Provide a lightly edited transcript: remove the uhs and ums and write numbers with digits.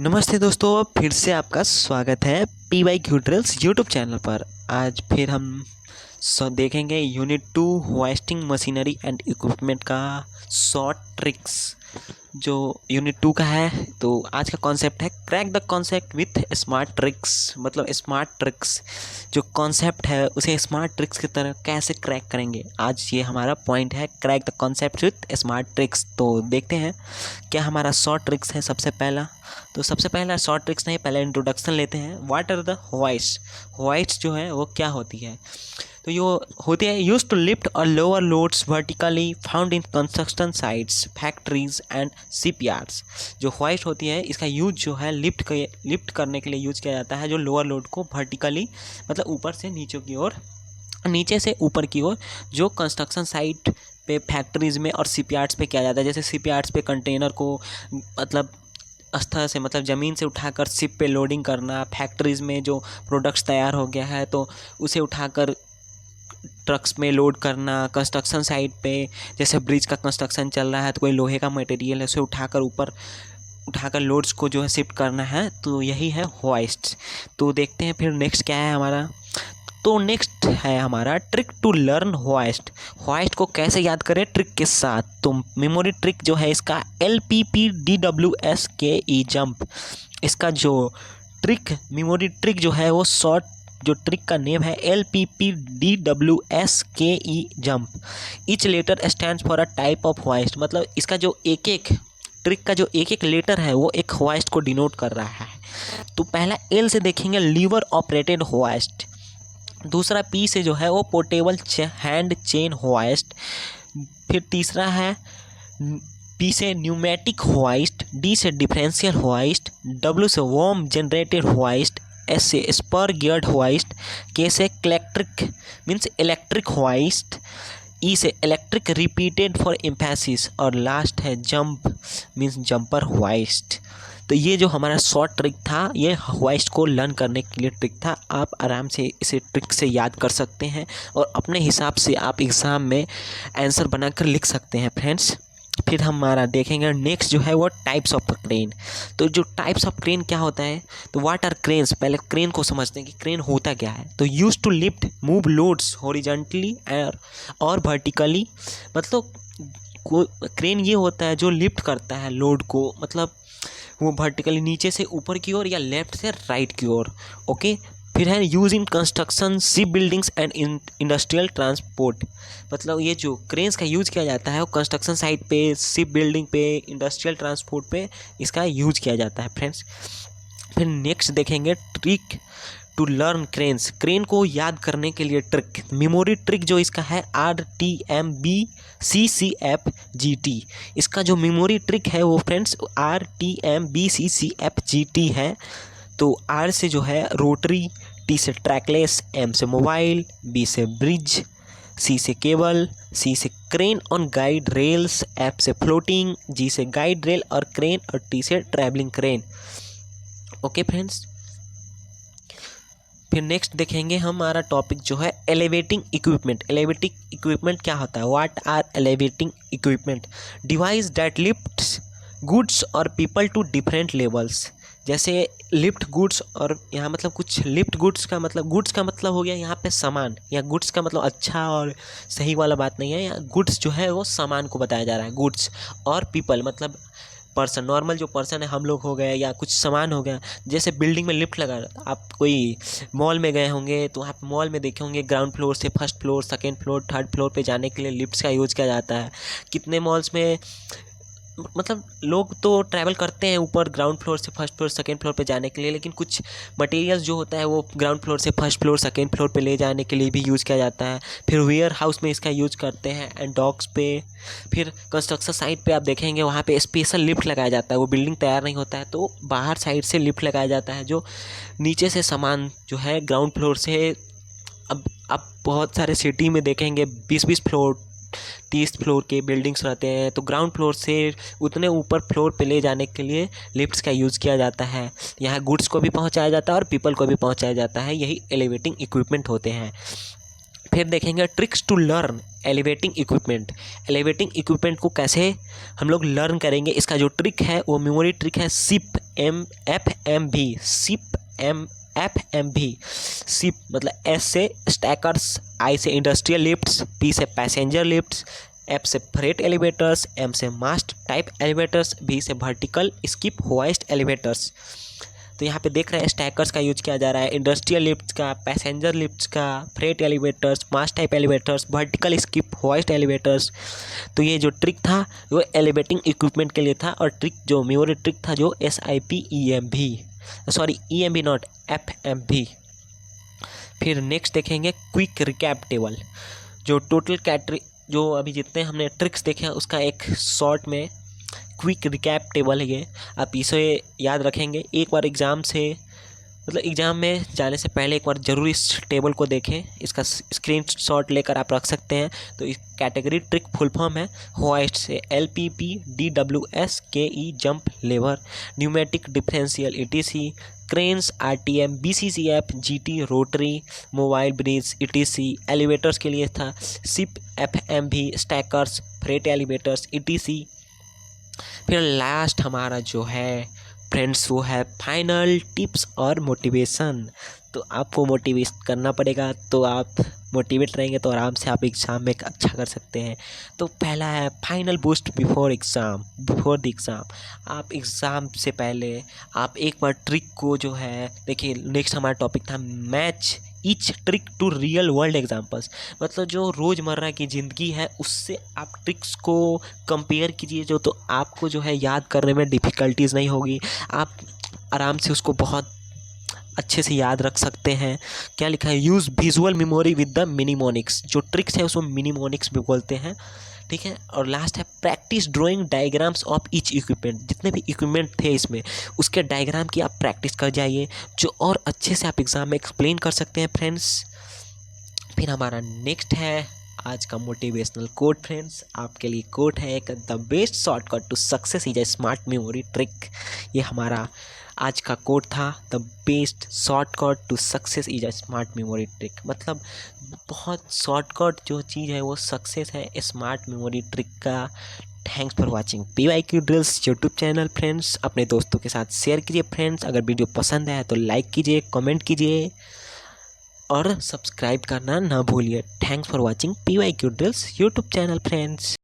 नमस्ते दोस्तों, फिर से आपका स्वागत है P Y Q drills YouTube channel पर। आज फिर हम देखेंगे unit 2 hoisting machinery and equipment का शॉर्ट ट्रिक्स जो यूनिट 2 का है। तो आज का कॉन्सेप्ट है crack the concept with smart tricks. मतलब स्मार्ट ट्रिक्स जो कॉन्सेप्ट है उसे स्मार्ट ट्रिक्स की तरह कैसे क्रैक करेंगे, आज ये हमारा पॉइंट है, crack the concept with smart tricks. तो देखते हैं क्या हमारा शॉर्ट ट्रिक्स है। सबसे पहला शॉर्ट ट्रिक्स नहीं, पहले इंट्रोडक्शन लेते हैं। व्हाट आर द होइस्ट जो है वो क्या होती है। तो ये होती है यूज टू लिफ्ट और lower loads vertically found in construction sites, factories and shipyards. जो होइस्ट होती है इसका यूज जो है लिफ्ट करने के लिए यूज किया जाता है, जो लोअर लोड को वर्टिकली मतलब ऊपर से नीचे की ओर, नीचे से ऊपर की ओर, जो कंस्ट्रक्शन साइट पे, फैक्ट्रीज में और शिपयार्ड्स पे किया जाता है। जैसे शिपयार्ड्स पे कंटेनर को मतलब स्तर से मतलब ज़मीन से उठाकर शिप पे लोडिंग करना, फैक्ट्रीज़ में जो प्रोडक्ट्स तैयार हो गया है तो उसे उठाकर ट्रक्स में लोड करना, कंस्ट्रक्शन साइट पे जैसे ब्रिज का कंस्ट्रक्शन चल रहा है तो कोई लोहे का मटेरियल है उसे उठाकर लोड्स को जो है शिफ्ट करना है, तो यही है होइस्ट। तो देखते हैं फिर नेक्स्ट क्या है हमारा। तो नेक्स्ट है हमारा ट्रिक टू लर्न होइस्ट को कैसे याद करें ट्रिक के साथ। तो मेमोरी ट्रिक जो है इसका LPPDWSKE जंप। इसका जो मेमोरी ट्रिक जो है वो शॉर्ट जो ट्रिक का नेम है LPPDWSKE jump. Each letter stands for a type of hoist. मतलब इसका जो एक ट्रिक का जो एक लेटर है वो एक होइस्ट को डिनोट कर रहा है। तो पहला L से देखेंगे लीवर ऑपरेटेड होइस्ट, दूसरा P से जो है वो पोर्टेबल हैंड चेन होइस्ट, फिर तीसरा है P से न्यूमेटिक होइस्ट, D से डिफरेंशियल होइस्ट, W से वर्म जनरेटेड होइस्ट, S से स्पर गियर्ड होइस्ट, K से electric means electric hoist, E से इलेक्ट्रिक रिपीटेड फॉर एम्फेसिस, और लास्ट है जंप मीन्स जंपर होइस्ट। तो ये जो हमारा शॉर्ट ट्रिक था ये होइस्ट को लर्न करने के लिए ट्रिक था। आप आराम से इसे ट्रिक से याद कर सकते हैं और अपने हिसाब से आप एग्ज़ाम में आंसर बनाकर लिख सकते हैं फ्रेंड्स। फिर हमारा देखेंगे नेक्स्ट जो है वो टाइप्स ऑफ क्रेन। तो जो टाइप्स ऑफ क्रेन क्या होता है, तो व्हाट आर क्रेन्स। पहले क्रेन को समझते हैं कि क्रेन होता क्या है। तो use to lift move loads horizontally और वर्टिकली। मतलब क्रेन ये होता है जो लिफ्ट करता है लोड को, मतलब वो वर्टिकली नीचे से ऊपर की ओर या लेफ्ट से राइट की ओर। ओके, फिर है use in construction, ship buildings and industrial transport. मतलब ये जो क्रेन्स का यूज किया जाता है वो कंस्ट्रक्शन साइट पे, शिप बिल्डिंग पे, इंडस्ट्रियल ट्रांसपोर्ट पे इसका यूज किया जाता है फ्रेंड्स। फिर नेक्स्ट देखेंगे ट्रिक टू लर्न क्रेन को याद करने के लिए ट्रिक। मेमोरी ट्रिक जो इसका है RTMBCCFGT। इसका जो मेमोरी ट्रिक है वो फ्रेंड्स RTMBCCFGT है। तो R से जो है रोटरी, T से ट्रैकलेस, M से मोबाइल, B से ब्रिज, C से केबल, C से crane on guide rails, F से फ्लोटिंग, G से गाइड रेल और क्रेन, और T से ट्रैवलिंग क्रेन। ओके फ्रेंड्स, फिर नेक्स्ट देखेंगे हमारा टॉपिक जो है एलिवेटिंग इक्विपमेंट। एलिवेटिंग इक्विपमेंट क्या होता है, what are elevating equipment. Device that lifts goods और पीपल टू डिफरेंट लेवल्स। जैसे लिफ्ट गुड्स, और यहाँ मतलब कुछ लिफ्ट गुड्स का मतलब हो गया यहाँ पे सामान, या गुड्स का मतलब अच्छा और सही वाला बात नहीं है, यहाँ गुड्स जो है वो सामान को बताया जा रहा है गुड्स, और पीपल मतलब पर्सन, नॉर्मल जो पर्सन है हम लोग हो गए या कुछ सामान हो गया। जैसे बिल्डिंग में लिफ्ट लगा, आप कोई मॉल में गए होंगे तो आप मॉल में देखे होंगे ग्राउंड फ्लोर से first floor, second floor, third floor पे जाने के लिए लिफ्ट्स का यूज़ किया जाता है। कितने मॉल्स में मतलब लोग तो ट्रैवल करते हैं ऊपर ग्राउंड फ्लोर से फर्स्ट फ्लोर सेकंड फ्लोर पे जाने के लिए, लेकिन कुछ मटेरियल्स जो होता है वो ग्राउंड फ्लोर से फर्स्ट फ्लोर सेकंड फ्लोर पे ले जाने के लिए भी यूज़ किया जाता है। फिर वेयर हाउस में इसका यूज़ करते हैं, एंड डॉक्स पे। फिर कंस्ट्रक्शन साइट पे आप देखेंगे वहाँ पे स्पेशल लिफ्ट लगाया जाता है। वो बिल्डिंग तैयार नहीं होता है तो बाहर साइड से लिफ्ट लगाया जाता है जो नीचे से सामान जो है ग्राउंड फ्लोर से, अब आप बहुत सारे सिटी में देखेंगे 20-20 फ्लोर 30 फ्लोर के बिल्डिंग्स रहते हैं, तो ग्राउंड फ्लोर से उतने ऊपर फ्लोर पे ले जाने के लिए लिफ्ट्स का यूज़ किया जाता है। यहाँ गुड्स को भी पहुँचाया जाता है और पीपल को भी पहुँचाया जाता है, यही एलिवेटिंग इक्विपमेंट होते हैं। फिर देखेंगे tricks to learn elevating equipment. Elevating equipment को कैसे हम लोग लर्न करेंगे, इसका जो ट्रिक है वो मेमोरी ट्रिक है सिप FMV। सिप मतलब एस से स्टैकर्स, आई से इंडस्ट्रियल लिफ्ट्स, पी से पैसेंजर लिफ्ट्स, एफ से फ्रेट एलिवेटर्स, एम से मास्ट टाइप एलिवेटर्स, बी से वर्टिकल स्किप होइस्ट एलिवेटर्स। तो यहाँ पे देख रहे हैं स्टैकर्स का यूज किया जा रहा है, इंडस्ट्रियल लिफ्ट्स का, पैसेंजर लिफ्ट्स का, freight elevators, mass type elevators, vertical skip hoist elevators. तो ये जो ट्रिक था वो एलिवेटिंग इक्विपमेंट के लिए था, और ट्रिक जो मेमोरी ट्रिक था जो SIP EMV नॉट FMV। फिर नेक्स्ट देखेंगे क्विक रिकैप टेबल। जो टोटल जो अभी जितने हमने ट्रिक्स देखे हैं उसका एक शॉर्ट में क्विक रिकैप टेबल है ये। आप इसे याद रखेंगे, एक बार एग्ज़ाम में जाने से पहले एक बार ज़रूर इस टेबल को देखें, इसका स्क्रीनशॉट लेकर आप रख सकते हैं। तो इस कैटेगरी ट्रिक फुल फॉर्म है होइस्ट से LPP DWS KE jump lever, pneumatic differential ETC, cranes RTM BCCF GT rotary, mobile bridge ETC, elevators के लिए था सिप FMV, stackers, freight elevators ETC। फिर लास्ट हमारा जो है फ्रेंड्स वो है फाइनल टिप्स और मोटिवेशन। तो आपको मोटिवेट करना पड़ेगा, तो आप मोटिवेट रहेंगे तो आराम से आप एग्ज़ाम में अच्छा कर सकते हैं। तो पहला है final boost before the exam. आप एग्ज़ाम से पहले आप एक बार ट्रिक को जो है देखिए, नेक्स्ट हमारा टॉपिक था match each trick to real world examples. मतलब जो रोज़मर्रा की ज़िंदगी है उससे आप ट्रिक्स को कंपेयर कीजिए, जो तो आपको जो है याद करने में डिफ़िकल्टीज़ नहीं होगी, आप आराम से उसको बहुत अच्छे से याद रख सकते हैं। क्या लिखा है, use visual memory with the mnemonics. जो ट्रिक्स है उसको मिनीमोनिक्स भी बोलते हैं, ठीक है। और लास्ट है practice drawing diagrams of each equipment. जितने भी इक्विपमेंट थे इसमें उसके डायग्राम की आप प्रैक्टिस कर जाइए, जो और अच्छे से आप एग्ज़ाम में एक्सप्लेन कर सकते हैं फ्रेंड्स। फिर हमारा नेक्स्ट है आज का मोटिवेशनल कोट। फ्रेंड्स आपके लिए कोट है एक, the best shortcut to success is a smart memory trick. ये हमारा आज का कोट था, the best shortcut to success is a smart memory trick. मतलब बहुत शॉर्टकट जो चीज़ है वो सक्सेस है स्मार्ट मेमोरी ट्रिक का। Thanks for watching PYQ drills YouTube channel. Friends अपने दोस्तों के साथ शेयर कीजिए। फ्रेंड्स अगर वीडियो पसंद आया तो लाइक कीजिए, कमेंट कीजिए और सब्सक्राइब करना ना भूलिए। Thanks for watching PYQ drills YouTube channel friends.